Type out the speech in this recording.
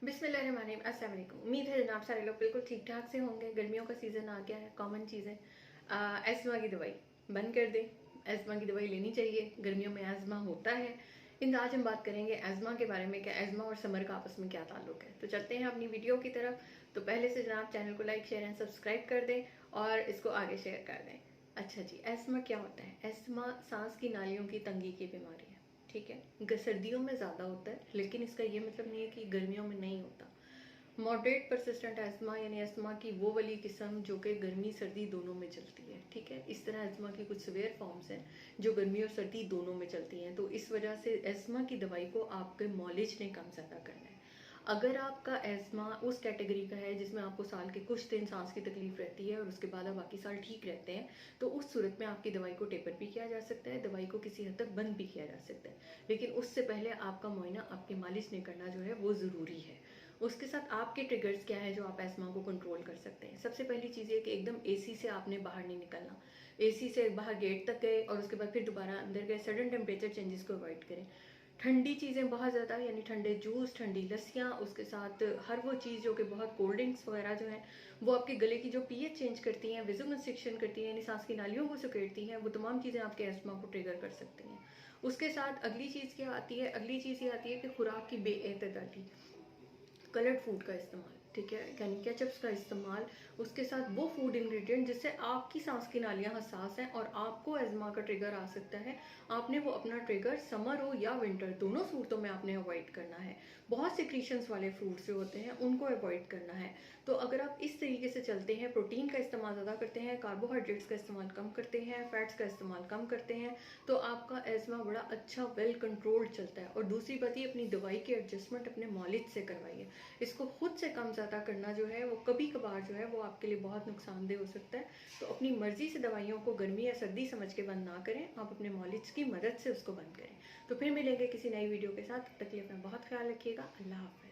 बिस्मिल्लाहिर्रहमानिर्रहीम, अस्सलाम वालेकुम। उम्मीद है जनाब सारे लोग बिल्कुल ठीक ठाक से होंगे। गर्मियों का सीज़न आ गया है। कॉमन चीज़ है एस्मा की दवाई बंद कर दें। एस्मा की दवाई लेनी चाहिए। गर्मियों में एस्मा होता है। आज हम बात करेंगे एस्मा के बारे में कि एस्मा और समर का आपस में क्या ताल्लुक है। तो चलते हैं अपनी वीडियो की तरफ। तो पहले से जनाब चैनल को लाइक शेयर एंड सब्सक्राइब कर दें और इसको आगे शेयर कर दें। अच्छा जी, एस्मा क्या होता है? एस्मा सांस की नालियों की तंगी की बीमारी है। ठीक है, सर्दियों में ज़्यादा होता है, लेकिन इसका ये मतलब नहीं है कि गर्मियों में नहीं होता। मॉडरेट परसिस्टेंट एस्मा यानी एस्मा की वो वाली किस्म जो कि गर्मी सर्दी दोनों में चलती है। ठीक है, इस तरह एस्मा की कुछ सिवियर फॉर्म्स हैं जो गर्मी और सर्दी दोनों में चलती हैं। तो इस वजह से एस्मा की दवाई को आपके मॉलिज ने कम ज़्यादा करना है। अगर आपका एस्मा उस कैटेगरी का है जिसमें आपको साल के कुछ दिन सांस की तकलीफ रहती है और उसके बाद आप बाकी साल ठीक रहते हैं, तो उस सूरत में आपकी दवाई को टेपर भी किया जा सकता है, दवाई को किसी हद तक बंद भी किया जा सकता है। लेकिन उससे पहले आपका मुआयना आपके मालिश ने करना जो है वो ज़रूरी है। उसके साथ आपके ट्रिगर्स क्या है जो आप एस्मा को कंट्रोल कर सकते हैं। सबसे पहली चीज़ ये कि एकदम एसी से आपने बाहर नहीं निकलना। एसी से बाहर गेट तक गए और उसके बाद फिर दोबारा अंदर गए, सडन टेम्परेचर चेंजेस को अवॉइड करें। ठंडी चीज़ें बहुत ज़्यादा यानी ठंडे जूस, ठंडी लस्सियाँ, उसके साथ हर वो चीज़ जो कि बहुत कोल्ड ड्रिंक्स वगैरह जो हैं वो आपके गले की जो पीएच चेंज करती हैं, विज़ोकंस्ट्रिक्शन करती हैं यानी सांस की नालियों को सिकुड़ती हैं, वो तमाम चीज़ें आपके एस्मा को ट्रिगर कर सकती हैं। उसके साथ अगली चीज़ क्या आती है? अगली चीज़ ये आती है कि खुराक की बेएतदाली, कलर्ड फूड का इस्तेमाल। ठीक है, यानी केचप्स का इस्तेमाल, उसके साथ वो फूड इंग्रेडिएंट जिससे आपकी सांस की नालियां हसास हैं और आपको एस्मा का ट्रिगर आ सकता है। आपने वो अपना ट्रिगर समर हो या विंटर दोनों सूरतों में आपने अवॉइड करना है। बहुत सिक्रीशंस वाले फ्रूट्स जो होते हैं उनको अवॉइड करना है। तो अगर आप इस तरीके से चलते हैं, प्रोटीन का इस्तेमाल ज़्यादा करते हैं, कार्बोहाइड्रेट्स का इस्तेमाल कम करते हैं, फैट्स का इस्तेमाल कम करते हैं, तो आपका एस्मा बड़ा अच्छा वेल कंट्रोल्ड चलता है। और दूसरी बात ये, अपनी दवाई की एडजस्टमेंट अपने मॉलिज से करवाइए। इसको खुद से कम ज़्यादा करना जो है वो कभी कभार जो है वो आपके लिए बहुत नुकसानदेह हो सकता है। तो अपनी मर्जी से दवाइयों को गर्मी या सर्दी समझ के बंद ना करें, आप अपने मॉलिज की मदद से उसको बंद करें। तो फिर मिलेंगे किसी नई वीडियो के साथ। तब तक के लिए अपना बहुत ख्याल रखिएगा। अल्लाह हाफ़िज़।